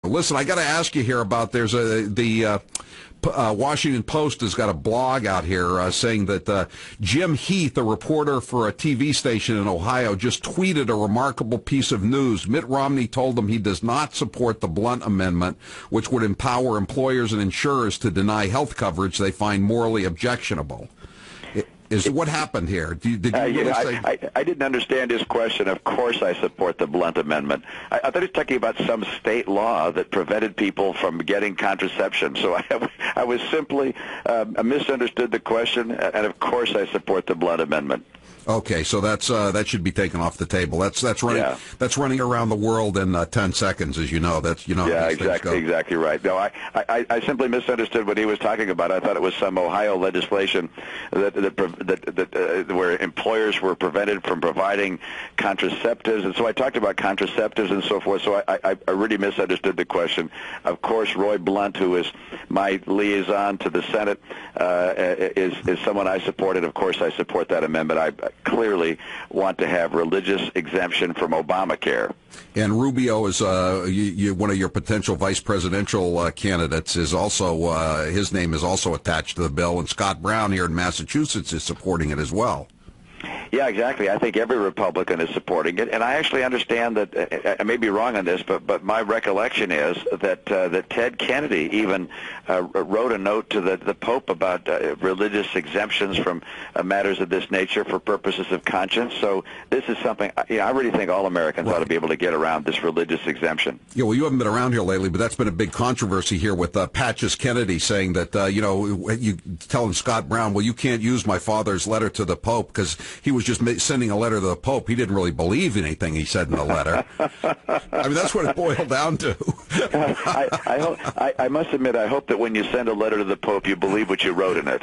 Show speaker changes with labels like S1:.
S1: Listen, I got to ask you here about the Washington Post has got a blog out here saying that Jim Heath, a reporter for a TV station in Ohio, just tweeted a remarkable piece of news. Mitt Romney told him he does not support the Blunt Amendment, which would empower employers and insurers to deny health coverage they find morally objectionable. What happened here? Did you really say?
S2: I didn't understand his question. Of course I support the Blunt Amendment. I thought he was talking about some state law that prevented people from getting contraception. So I was simply misunderstood the question, and of course I support the Blunt Amendment.
S1: Okay, so that should be taken off the table. That's running around the world in 10 seconds, as you know.
S2: Yeah, exactly right. No, I simply misunderstood what he was talking about. I thought it was some Ohio legislation that where employers were prevented from providing contraceptives, and so I talked about contraceptives and so forth. So I really misunderstood the question. Of course, Roy Blunt, who is my liaison to the Senate, is someone I support, and of course I support that amendment. I clearly want to have religious exemption from Obamacare.
S1: And Rubio is one of your potential vice presidential candidates. Is also his name is also attached to the bill, and Scott Brown here in Massachusetts is supporting it as well.
S2: Yeah, exactly. I think every Republican is supporting it, and I actually understand that. I may be wrong on this, but my recollection is that Ted Kennedy even wrote a note to the Pope about religious exemptions from matters of this nature for purposes of conscience. So this is something I really think all Americans ought to be able to get around, this religious exemption.
S1: Yeah, well, you haven't been around here lately, but that's been a big controversy here with Patches Kennedy saying that you telling Scott Brown, well, you can't use my father's letter to the Pope because he was just sending a letter to the Pope. He didn't really believe anything he said in the letter. I mean, that's what it boiled down to.
S2: I must admit, I hope that when you send a letter to the Pope, you believe what you wrote in it.